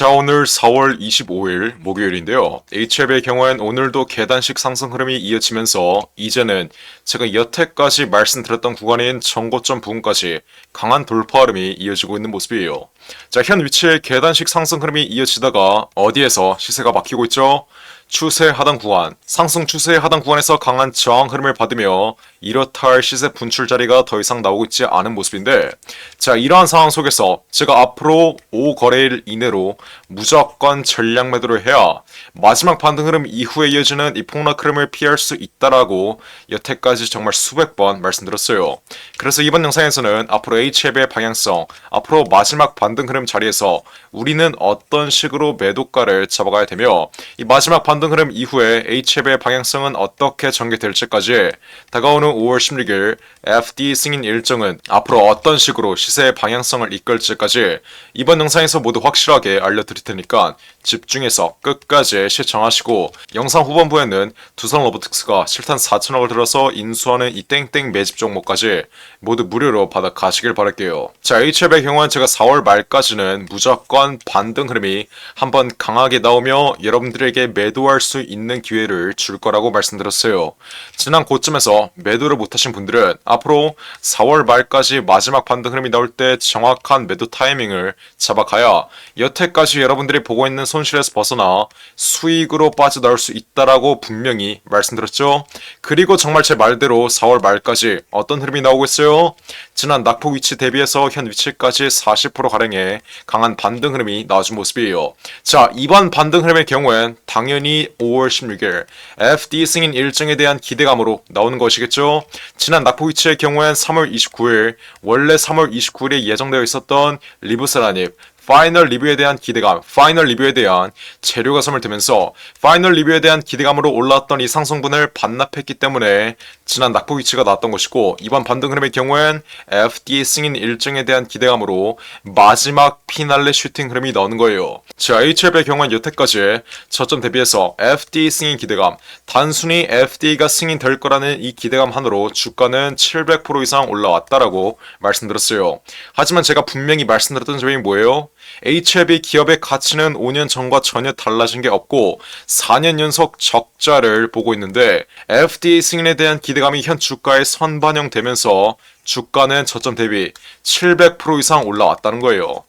자, 오늘 4월 25일 목요일인데요. HLB의 경우엔 오늘도 계단식 상승 흐름이 이어지면서 이제는 제가 여태까지 말씀드렸던 구간인 전고점 부근까지 강한 돌파 흐름이 이어지고 있는 모습이에요. 자, 현 위치에 계단식 상승 흐름이 이어지다가 어디에서 시세가 막히고 있죠? 추세 하단 구간, 상승 추세 하단 구간에서 강한 저항 흐름을 받으며 이렇다 할 시세 분출 자리가 더 이상 나오고 있지 않은 모습인데, 자, 이러한 상황 속에서 제가 앞으로 5거래일 이내로 무조건 전략 매도를 해야 마지막 반등 흐름 이후에 이어지는 이 폭락 흐름을 피할 수 있다라고 여태까지 정말 수백 번 말씀드렸어요. 그래서 이번 영상에서는 앞으로 HLB의 방향성, 앞으로 마지막 반등 흐름 자리에서 우리는 어떤 식으로 매도가를 잡아가야 되며 이 마지막 반등 흐름 이후에 HLB의 방향성은 어떻게 전개될지까지 다가오는 5월 16일 FD 승인 일정은 앞으로 어떤 식으로 시세의 방향성을 이끌지까지 이번 영상에서 모두 확실하게 알려드릴 테니까 집중해서 끝까지 시청하시고, 영상 후반부에는 두산 로보틱스가 실탄 4천억을 들어서 인수하는 이 땡땡 매집 종목까지 모두 무료로 받아 가시길 바랄게요. 자, HLB의 경우는 제가 4월 말까지는 무조건 반등 흐름이 한번 강하게 나오며 여러분들에게 매도할 수 있는 기회를 줄 거라고 말씀드렸어요. 지난 고점에서 매도를 못하신 분들은 앞으로 4월 말까지 마지막 반등 흐름이 나올 때 정확한 매도 타이밍을 잡아가야 여태까지 여러분들이 보고 있는 손실에서 벗어나 수익으로 빠져나올 수 있다라고 분명히 말씀드렸죠. 그리고 정말 제 말대로 4월 말까지 어떤 흐름이 나오고 있어요? 지난 낙폭 위치 대비해서 현 위치까지 40%가량의 강한 반등 흐름이 나와준 모습이에요. 자, 이번 반등 흐름의 경우엔 당연히 5월 16일 FD 승인 일정에 대한 기대감으로 나오는 것이겠죠. 지난 낙폭 위치의 경우엔 3월 29일, 원래 3월 29일에 예정되어 있었던 리브스라닙 파이널 리뷰에 대한 기대감, 파이널 리뷰에 대한 재료가 선을 되면서 파이널 리뷰에 대한 기대감으로 올라왔던 이 상승분을 반납했기 때문에 지난 낙폭 위치가 나왔던 것이고, 이번 반등 흐름의 경우엔 FDA 승인 일정에 대한 기대감으로 마지막 피날레 슈팅 흐름이 나오는 거예요. 자, HLB의 경우엔 여태까지 저점 대비해서 FDA 승인 기대감, 단순히 FDA가 승인될 거라는 이 기대감 하나로 주가는 700% 이상 올라왔다라고 말씀드렸어요. 하지만 제가 분명히 말씀드렸던 점이 뭐예요? HLB 기업의 가치는 5년 전과 전혀 달라진 게 없고 4년 연속 적자를 보고 있는데 FDA 승인에 대한 기대감이 현 주가에 선반영되면서 주가는 저점 대비 700% 이상 올라왔다는 거예요.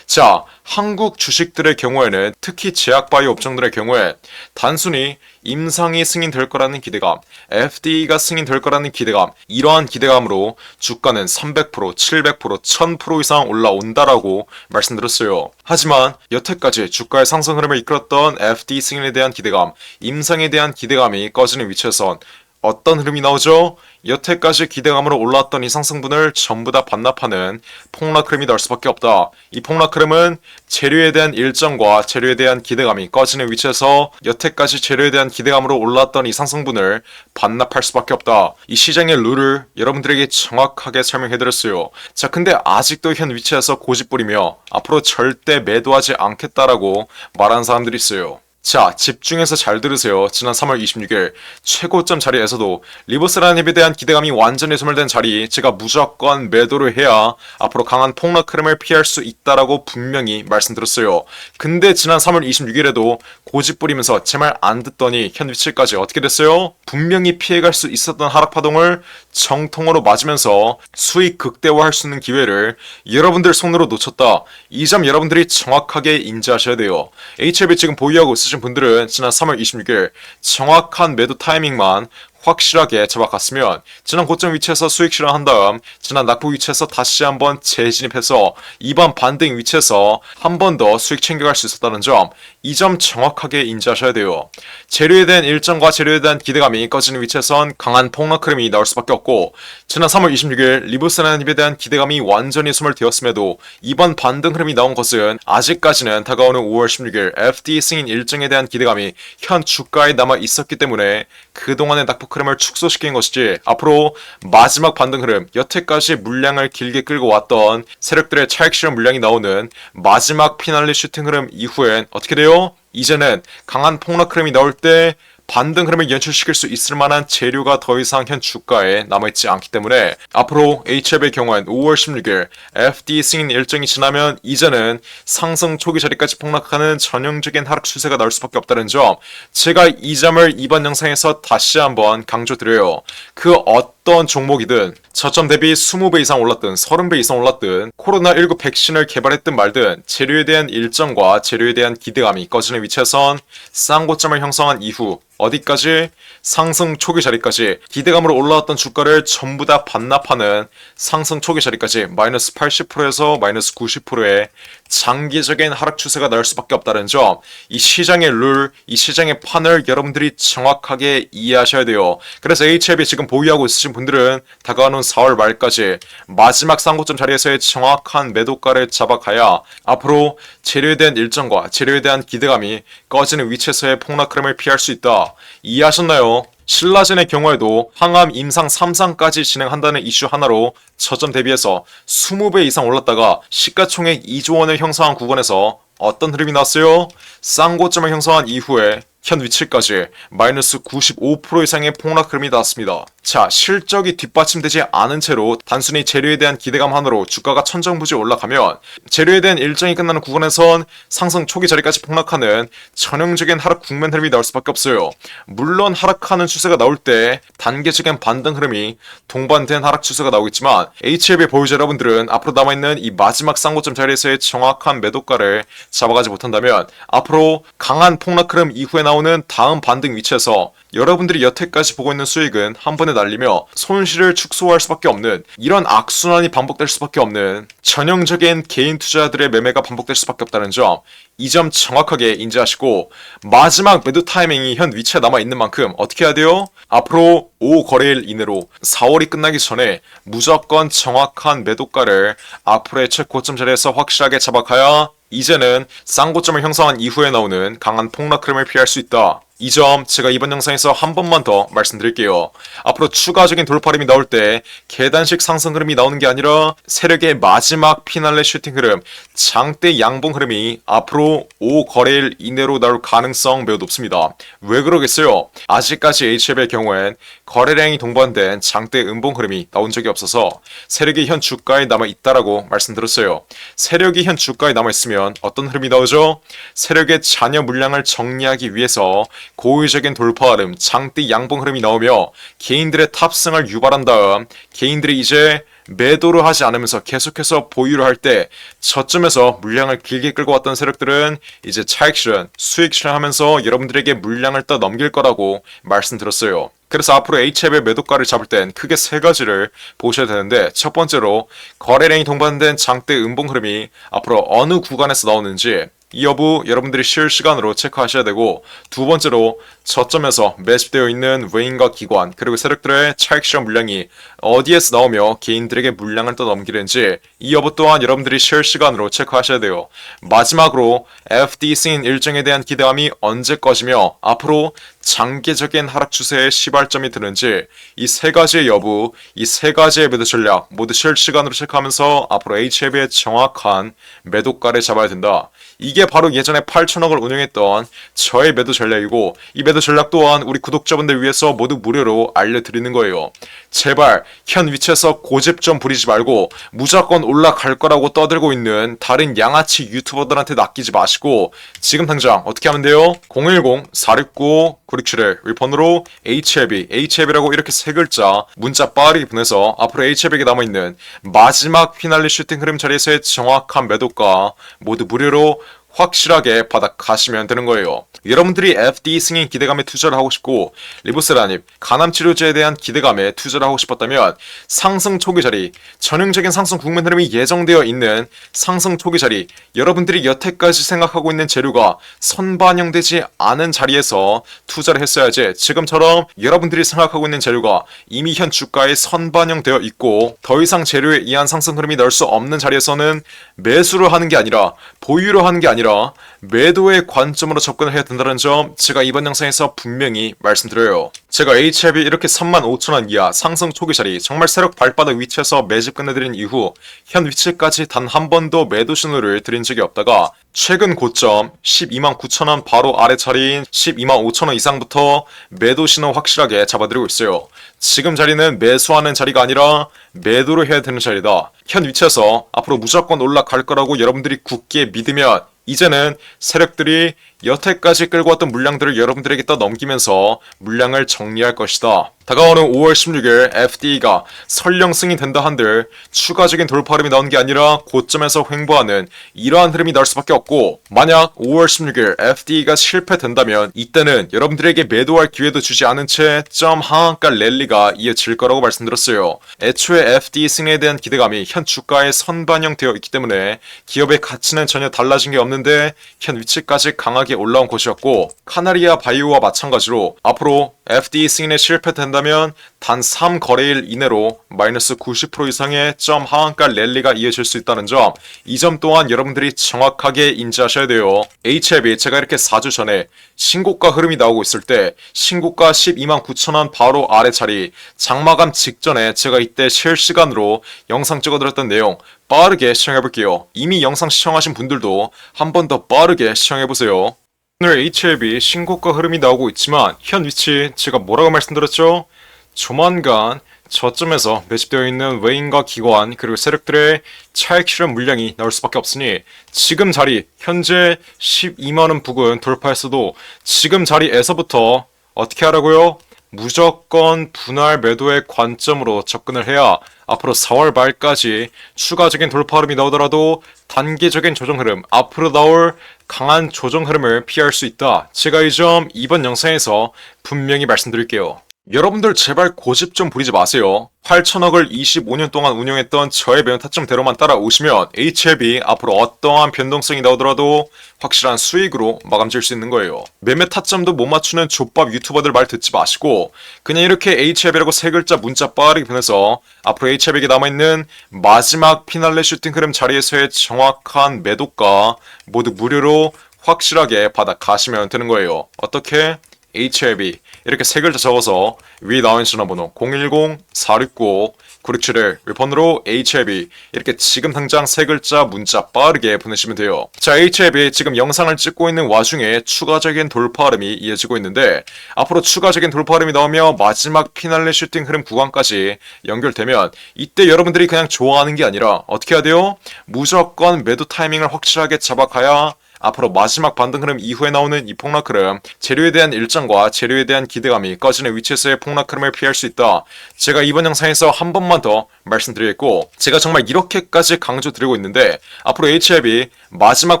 자, 한국 주식들의 경우에는 특히 제약바이오 업종들의 경우에 단순히 임상이 승인될 거라는 기대감, FDA가 승인될 거라는 기대감, 이러한 기대감으로 주가는 300%, 700%, 1000% 이상 올라온다라고 말씀드렸어요. 하지만 여태까지 주가의 상승 흐름을 이끌었던 FDA 승인에 대한 기대감, 임상에 대한 기대감이 꺼지는 위치에선 어떤 흐름이 나오죠? 여태까지 기대감으로 올라왔던 이 상승분을 전부 다 반납하는 폭락 흐름이 나올 수밖에 없다. 이 폭락 흐름은 재료에 대한 일정과 재료에 대한 기대감이 꺼지는 위치에서 여태까지 재료에 대한 기대감으로 올라왔던 이 상승분을 반납할 수밖에 없다. 이 시장의 룰을 여러분들에게 정확하게 설명해드렸어요. 자, 근데 아직도 현 위치에서 고집 부리며 앞으로 절대 매도하지 않겠다라고 말하는 사람들이 있어요. 자, 집중해서 잘 들으세요. 지난 3월 26일 최고점 자리에서도 리버스라닙에 대한 기대감이 완전히 소멸된 자리, 제가 무조건 매도를 해야 앞으로 강한 폭락 흐름을 피할 수 있다라고 분명히 말씀드렸어요. 근데 지난 3월 26일에도 고집 부리면서 제 말 안 듣더니 현 위치까지 어떻게 됐어요? 분명히 피해갈 수 있었던 하락파동을 정통으로 맞으면서 수익 극대화할 수 있는 기회를 여러분들 손으로 놓쳤다. 이 점 여러분들이 정확하게 인지하셔야 돼요. HLB 지금 보유하고 있으신 분들은 지난 3월 26일 정확한 매도 타이밍만 확실하게 잡아갔으면 지난 고점 위치에서 수익 실현한 다음 지난 낙폭 위치에서 다시 한번 재진입해서 이번 반등 위치에서 한 번 더 수익 챙겨갈 수 있었다는 점, 이 점 정확하게 인지하셔야 돼요. 재료에 대한 일정과 재료에 대한 기대감이 꺼지는 위치에선 강한 폭락 흐름이 나올 수밖에 없고, 지난 3월 26일 리브스라닙에 대한 기대감이 완전히 소멸되었음에도 이번 반등 흐름이 나온 것은 아직까지는 다가오는 5월 16일 FDA 승인 일정에 대한 기대감이 현 주가에 남아 있었기 때문에 그동안의 낙폭 흐름을 축소시킨 것이지, 앞으로 마지막 반등 흐름, 여태까지 물량을 길게 끌고 왔던 세력들의 차익 실현 물량이 나오는 마지막 피날레 슈팅 흐름 이후엔 어떻게 돼요? 이제는 강한 폭락 흐름이 나올 때 반등 흐름을 연출시킬 수 있을 만한 재료가 더 이상 현 주가에 남아있지 않기 때문에 앞으로 HLB의 경우엔 5월 16일 FD 승인 일정이 지나면 이제는 상승 초기 자리까지 폭락하는 전형적인 하락 추세가 나올 수밖에 없다는 점, 제가 이 점을 이번 영상에서 다시 한번 강조드려요. 그 어떤 종목이든 저점 대비 20배 이상 올랐든 30배 이상 올랐든 코로나19 백신을 개발했든 말든 재료에 대한 일정과 재료에 대한 기대감이 꺼지는 위치에선 쌍고점을 형성한 이후 어디까지? 상승 초기 자리까지 기대감으로 올라왔던 주가를 전부 다 반납하는 상승 초기 자리까지 마이너스 80%에서 마이너스 90%의 장기적인 하락 추세가 나올 수밖에 없다는 점, 이 시장의 룰, 이 시장의 판을 여러분들이 정확하게 이해하셔야 돼요. 그래서 HLB 지금 보유하고 있으신 분들은 다가오는 4월 말까지 마지막 쌍고점 자리에서의 정확한 매도가를 잡아가야 앞으로 재료에 대한 일정과 재료에 대한 기대감이 꺼지는 위치에서의 폭락 흐름을 피할 수 있다. 이해하셨나요? 신라젠의 경우에도 항암 임상 3상까지 진행한다는 이슈 하나로 저점 대비해서 20배 이상 올랐다가 시가총액 2조 원을 형성한 구간에서 어떤 흐름이 났어요? 쌍고점을 형성한 이후에 현 위치까지 마이너스 95% 이상의 폭락 흐름이 나왔습니다. 자, 실적이 뒷받침되지 않은 채로 단순히 재료에 대한 기대감 하나로 주가가 천정부지 올라가면 재료에 대한 일정이 끝나는 구간에선 상승 초기 자리까지 폭락하는 전형적인 하락 국면 흐름이 나올 수밖에 없어요. 물론 하락하는 추세가 나올 때 단계적인 반등 흐름이 동반된 하락 추세가 나오겠지만 HLB 보유자 여러분들은 앞으로 남아있는 이 마지막 쌍고점 자리에서의 정확한 매도가를 잡아가지 못한다면 앞으로 강한 폭락 흐름 이후에 나오는 다음 반등 위치에서 여러분들이 여태까지 보고 있는 수익은 한 번에 날리며 손실을 축소할 수밖에 없는, 이런 악순환이 반복될 수밖에 없는 전형적인 개인 투자자들의 매매가 반복될 수밖에 없다는 점, 이 점 정확하게 인지하시고 마지막 매도 타이밍이 현 위치에 남아있는 만큼 어떻게 해야 돼요? 앞으로 5거래일 이내로 4월이 끝나기 전에 무조건 정확한 매도가를 앞으로의 최고점 자리에서 확실하게 잡아가야 이제는 쌍고점을 형성한 이후에 나오는 강한 폭락 흐름을 피할 수 있다. 이 점 제가 이번 영상에서 한 번만 더 말씀드릴게요. 앞으로 추가적인 돌파 흐름이 나올 때 계단식 상승 흐름이 나오는 게 아니라 세력의 마지막 피날레 슈팅 흐름, 장대 양봉 흐름이 앞으로 5거래일 이내로 나올 가능성 매우 높습니다. 왜 그러겠어요? 아직까지 HLB의 경우엔 거래량이 동반된 장대 음봉 흐름이 나온 적이 없어서 세력이 현 주가에 남아있다라고 말씀드렸어요. 세력이 현 주가에 남아있으면 어떤 흐름이 나오죠? 세력의 잔여 물량을 정리하기 위해서 고의적인 돌파 흐름, 장대 양봉 흐름이 나오며 개인들의 탑승을 유발한 다음 개인들이 이제 매도를 하지 않으면서 계속해서 보유를 할 때 저점에서 물량을 길게 끌고 왔던 세력들은 이제 차익 실현, 수익 실현하면서 여러분들에게 물량을 떠 넘길 거라고 말씀드렸어요. 그래서 앞으로 HLB의 매도가를 잡을 땐 크게 세 가지를 보셔야 되는데, 첫 번째로 거래량이 동반된 장대 음봉 흐름이 앞으로 어느 구간에서 나오는지 이 여부 여러분들이 실시간으로 체크하셔야 되고, 두 번째로 저점에서 매집되어 있는 외인과 기관 그리고 세력들의 차익 실현 물량이 어디에서 나오며 개인들에게 물량을 또 넘기는지 이 여부 또한 여러분들이 실시간으로 체크하셔야 돼요. 마지막으로 FD 승인 일정에 대한 기대감이 언제 꺼지며 앞으로 장기적인 하락 추세의 시발점이 드는지, 이 세 가지의 여부, 이 세 가지의 매도 전략 모두 실시간으로 체크하면서 앞으로 HLB의 정확한 매도가를 잡아야 된다. 이게 바로 예전에 8천억을 운영했던 저의 매도 전략이고, 이 매도 전략 또한 우리 구독자분들 위해서 모두 무료로 알려드리는 거예요. 제발 현 위치에서 고집 좀 부리지 말고 무조건 올라갈 거라고 떠들고 있는 다른 양아치 유튜버들한테 낚이지 마시고 지금 당장 어떻게 하면 돼요? 010-469-9671 윌폰으로 HLB라고 이렇게 세 글자 문자 빠르게 보내서 앞으로 HLB에게 남아있는 마지막 피날레 슈팅 흐름 자리에서의 정확한 매도가 모두 무료로 확실하게 받아 가시면 되는 거예요. 여러분들이 FD 승인 기대감에 투자를 하고 싶고 리보세라닙 간암치료제에 대한 기대감에 투자를 하고 싶었다면 상승 초기 자리, 전형적인 상승 국면 흐름이 예정되어 있는 상승 초기 자리, 여러분들이 여태까지 생각하고 있는 재료가 선반영되지 않은 자리에서 투자를 했어야지, 지금처럼 여러분들이 생각하고 있는 재료가 이미 현 주가에 선반영되어 있고 더 이상 재료에 의한 상승 흐름이 나올 수 없는 자리에서는 매수를 하는 게 아니라 보유를 하는 게 아니라 아니라 매도의 관점으로 접근을 해야 된다는 점 제가 이번 영상에서 분명히 말씀드려요. 제가 HLB 이렇게 35,000원 이하 상승 초기 자리 정말 세력 발바닥 위치에서 매집 끝내드린 이후 현 위치까지 단 한 번도 매도 신호를 드린 적이 없다가 최근 고점 129,000원 바로 아래 자리인 125,000원 이상부터 매도 신호 확실하게 잡아드리고 있어요. 지금 자리는 매수하는 자리가 아니라 매도를 해야 되는 자리다. 현 위치에서 앞으로 무조건 올라갈 거라고 여러분들이 굳게 믿으면 이제는 세력들이 여태까지 끌고 왔던 물량들을 여러분들에게 떠넘기면서 물량을 정리할 것이다. 다가오는 5월 16일 FD가 설령 승인된다 한들 추가적인 돌파 흐름이 나온 게 아니라 고점에서 횡보하는 이러한 흐름이 나올 수밖에 없고, 만약 5월 16일 FD가 실패된다면 이때는 여러분들에게 매도할 기회도 주지 않은 채 점 하한가 랠리가 이어질 거라고 말씀드렸어요. 애초에 FD 승인에 대한 기대감이 현 주가에 선반영되어 있기 때문에 기업의 가치는 전혀 달라진 게 없는데 현 위치까지 강하게 올라온 곳이었고, 카나리아 바이오와 마찬가지로 앞으로 FD 승인에 실패된다면 단 3거래일 이내로 마이너스 90% 이상의 점 하한가 랠리가 이어질 수 있다는 점, 이 점 또한 여러분들이 정확하게 인지하셔야 돼요. HLB 제가 이렇게 4주 전에 신고가 흐름이 나오고 있을 때 신고가 129,000원 바로 아래 자리 장마감 직전에 제가 이때 실시간으로 영상 찍어드렸던 내용 빠르게 시청해볼게요. 이미 영상 시청하신 분들도 한 번 더 빠르게 시청해보세요. 오늘 HLB 신고가 흐름이 나오고 있지만 현 위치 제가 뭐라고 말씀드렸죠? 조만간 저점에서 매집되어 있는 외인과 기관 그리고 세력들의 차익 실현 물량이 나올 수밖에 없으니 지금 자리 현재 12만원 부근 돌파했어도 지금 자리에서부터 어떻게 하라고요? 무조건 분할 매도의 관점으로 접근을 해야 앞으로 4월 말까지 추가적인 돌파 흐름이 나오더라도 단기적인 조정 흐름, 앞으로 나올 강한 조정 흐름을 피할 수 있다. 제가 이 점 이번 영상에서 분명히 말씀드릴게요. 여러분들 제발 고집 좀 부리지 마세요. 8천억을 25년 동안 운용했던 저의 매매 타점대로만 따라오시면 HLB 앞으로 어떠한 변동성이 나오더라도 확실한 수익으로 마감질 수 있는 거예요. 매매 타점도 못 맞추는 족밥 유튜버들 말 듣지 마시고 그냥 이렇게 HLB라고 세 글자 문자 빠르게 보내서 앞으로 HLB에게 남아있는 마지막 피날레 슈팅 흐름 자리에서의 정확한 매도가 모두 무료로 확실하게 받아 가시면 되는 거예요. 어떻게? HLB 이렇게 세 글자 적어서 위에 나와 있는 전화번호 010-469-9671 웹폰으로 HLB 이렇게 지금 당장 세 글자 문자 빠르게 보내시면 돼요. 자, HLB 지금 영상을 찍고 있는 와중에 추가적인 돌파 흐름이 이어지고 있는데 앞으로 추가적인 돌파 흐름이 나오며 마지막 피날레 슈팅 흐름 구간까지 연결되면 이때 여러분들이 그냥 좋아하는 게 아니라 어떻게 해야 돼요? 무조건 매도 타이밍을 확실하게 잡아가야 앞으로 마지막 반등 흐름 이후에 나오는 이 폭락 흐름, 재료에 대한 일정과 재료에 대한 기대감이 꺼지는 위치에서의 폭락 흐름을 피할 수 있다. 제가 이번 영상에서 한 번만 더 말씀드리겠고, 제가 정말 이렇게까지 강조드리고 있는데 앞으로 HLB 마지막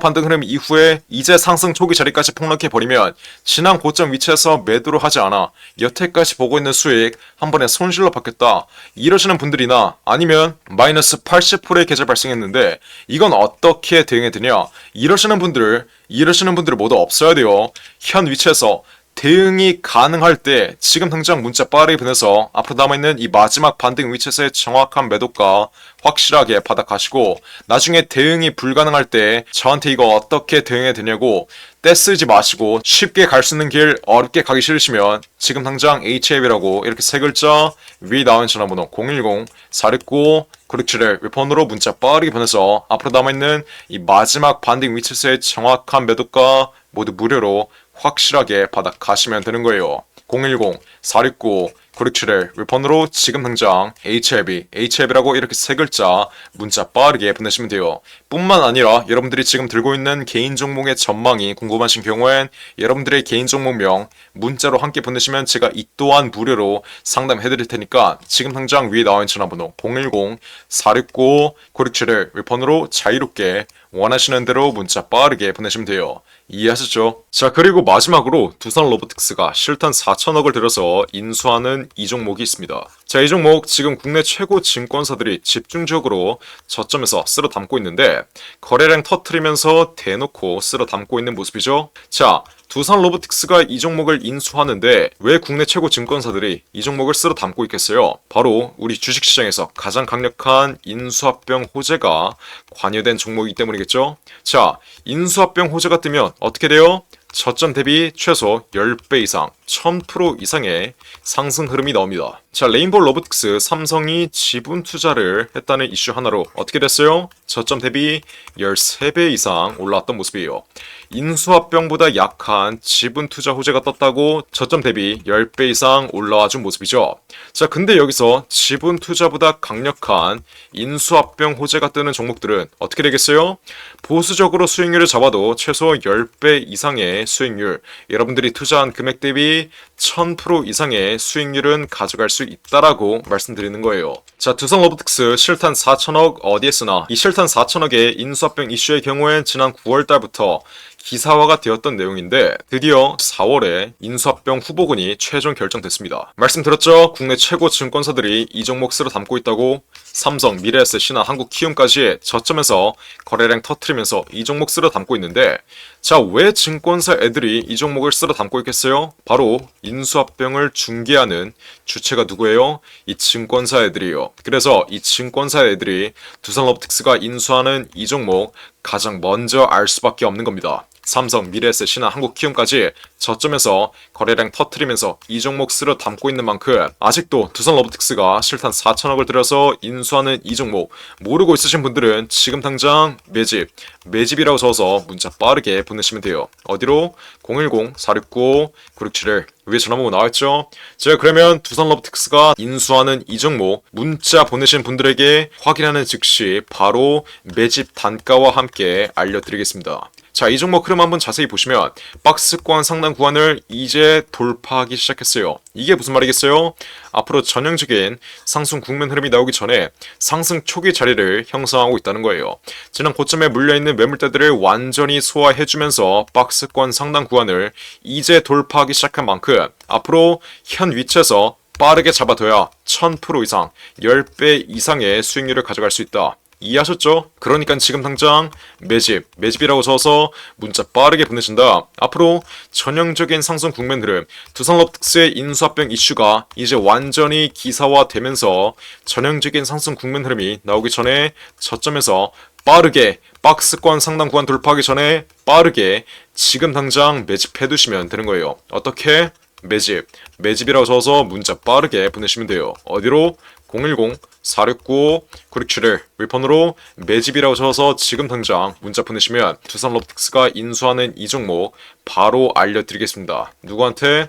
반등 흐름 이후에 이제 상승 초기 자리까지 폭락해버리면 지난 고점 위치에서 매도를 하지 않아 여태까지 보고 있는 수익 한 번에 손실로 받겠다. 이러시는 분들이나 아니면 마이너스 80%의 계좌 발생했는데 이건 어떻게 대응해야 되냐? 이러시는 분들은 모두 없어야 돼요. 현 위치에서 대응이 가능할 때 지금 당장 문자 빠르게 보내서 앞으로 남아있는 이 마지막 반등 위치에서의 정확한 매도가 확실하게 받아가시고, 나중에 대응이 불가능할 때 저한테 이거 어떻게 대응해야 되냐고 떼쓰지 마시고 쉽게 갈 수 있는 길 어렵게 가기 싫으시면 지금 당장 HLB라고 이렇게 세 글자 위에 나온 전화번호 010-469-9671 웹폰으로 문자 빠르게 보내서 앞으로 남아있는 이 마지막 반등 위치에서의 정확한 매도가 모두 무료로 확실하게 받아 가시면 되는 거예요. 010-469-9671 웹폰으로 지금 당장 HLB라고 이렇게 세 글자 문자 빠르게 보내시면 돼요. 뿐만 아니라 여러분들이 지금 들고 있는 개인 종목의 전망이 궁금하신 경우엔 여러분들의 개인 종목명 문자로 함께 보내시면 제가 이 또한 무료로 상담해 드릴 테니까 지금 당장 위에 나와 있는 전화번호 010-469-9671 웹폰으로 자유롭게 원하시는 대로 문자 빠르게 보내시면 돼요. 이해하셨죠? 자, 그리고 마지막으로 두산 로보틱스가 실탄 4천억을 들여서 인수하는 이 종목이 있습니다. 자, 이 종목 지금 국내 최고 증권사들이 집중적으로 저점에서 쓸어 담고 있는데 있는데 거래량 터트리면서 대놓고 쓸어 담고 있는 모습이죠. 자, 두산 로보틱스가 이 종목을 인수하는데 왜 국내 최고 증권사들이 이 종목을 쓸어 담고 있겠어요? 바로 우리 주식시장에서 가장 강력한 인수합병 호재가 관여된 종목이기 때문이겠죠. 자, 인수합병 호재가 뜨면 어떻게 돼요? 저점 대비 최소 10배 이상, 1000% 이상의 상승 흐름이 나옵니다. 자, 레인보우 로보틱스, 삼성이 지분 투자를 했다는 이슈 하나로 어떻게 됐어요? 저점 대비 13배 이상 올라왔던 모습이에요. 인수합병보다 약한 지분 투자 호재가 떴다고 저점 대비 10배 이상 올라와 준 모습이죠. 자, 근데 여기서 지분 투자보다 강력한 인수합병 호재가 뜨는 종목들은 어떻게 되겠어요? 보수적으로 수익률을 잡아도 최소 10배 이상의 수익률, 여러분들이 투자한 금액 대비 1000% 이상의 수익률은 가져갈 수 있다라고 말씀드리는 거예요. 자, 두산 로보틱스 실탄 4천억 어디에 쓰나? 이 실탄 4천억의 인수합병 이슈의 경우엔 지난 9월 달부터 기사화가 되었던 내용인데 드디어 4월에 인수합병 후보군이 최종 결정됐습니다. 말씀드렸죠? 국내 최고 증권사들이 이 종목 쓸어 담고 있다고. 삼성, 미래에셋이나 한국키움까지 저점에서 거래량 터트리면서 이 종목 쓸어 담고 있는데, 자, 왜 증권사 애들이 이 종목을 쓸어 담고 있겠어요? 바로 인수합병을 중개하는 주체가 누구예요? 이 증권사 애들이에요. 그래서 이 증권사 애들이 두산 로보틱스가 인수하는 이 종목 가장 먼저 알 수밖에 없는 겁니다. 삼성, 미래에셋이나 한국키움까지 저점에서 거래량 터트리면서 이 종목 쓸어 담고 있는 만큼 아직도 두산 로보틱스가 실탄 4천억을 들여서 인수하는 이 종목 모르고 있으신 분들은 지금 당장 매집이라고 적어서 문자 빠르게 보내시면 돼요. 어디로? 010-469-9671 위에 전화번호 나와있죠? 제가 그러면 두산 로보틱스가 인수하는 이 종목 문자 보내신 분들에게 확인하는 즉시 바로 매집 단가와 함께 알려드리겠습니다. 자, 이 종목 흐름 한번 자세히 보시면 박스권 상단 구간을 이제 돌파하기 시작했어요. 이게 무슨 말이겠어요? 앞으로 전형적인 상승 국면 흐름이 나오기 전에 상승 초기 자리를 형성하고 있다는 거예요. 지난 고점에 물려있는 매물대들을 완전히 소화해주면서 박스권 상단 구간을 이제 돌파하기 시작한 만큼 앞으로 현 위치에서 빠르게 잡아둬야 1000% 이상, 10배 이상의 수익률을 가져갈 수 있다. 이해하셨죠? 그러니까 지금 당장 매집이라고 적어서 문자 빠르게 보내신다. 앞으로 전형적인 상승 국면 흐름, 두산 로보틱스의 인수합병 이슈가 이제 완전히 기사화되면서 전형적인 상승 국면 흐름이 나오기 전에 저점에서 빠르게 박스권 상단 구간 돌파하기 전에 빠르게 지금 당장 매집해두시면 되는 거예요. 어떻게? 매집이라고 적어서 문자 빠르게 보내시면 돼요. 어디로? 010-469-9671 위폰으로 매집이라고 적어서 지금 당장 문자 보내시면 두산 로보틱스가 인수하는 이 종목 바로 알려드리겠습니다. 누구한테?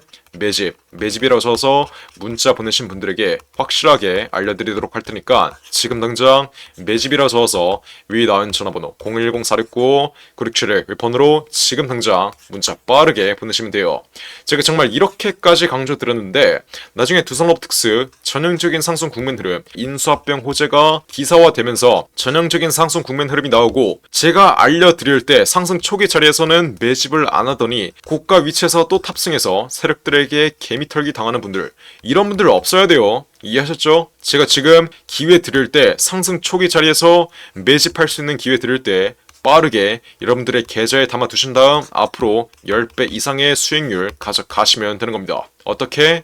매집이라고 적어서 문자 보내신 분들에게 확실하게 알려드리도록 할 테니까 지금 당장 매집이라고 적어서 위에 나온 전화번호 010-469-9671 위폰으로 지금 당장 문자 빠르게 보내시면 돼요. 제가 정말 이렇게까지 강조드렸는데 나중에 두산 로보틱스 전형적인 상승 국면 흐름, 인수합병 호재가 기사화되면서 전형적인 상승 국면 흐름이 나오고 제가 알려드릴 때 상승 초기 자리에서는 매집을 안 하더니 고가 위치에서 또 탑승해서 세력들에게 개미털기 당하는 분들, 이런 분들 없어야 돼요. 이해하셨죠? 제가 지금 기회 드릴 때 상승 초기 자리에서 매집할 수 있는 기회 드릴 때 빠르게 여러분들의 계좌에 담아 두신 다음 앞으로 10배 이상의 수익률 가져가시면 되는 겁니다. 어떻게?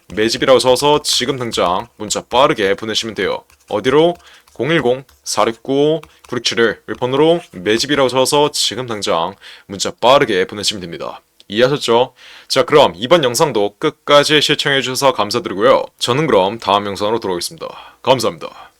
매집이라고 적어서 지금 당장 문자 빠르게 보내시면 돼요. 어디로? 010-469-9671 윗번호로 매집이라고 적어서 지금 당장 문자 빠르게 보내시면 됩니다. 이해하셨죠? 자, 그럼 이번 영상도 끝까지 시청해주셔서 감사드리고요. 저는 그럼 다음 영상으로 돌아오겠습니다. 감사합니다.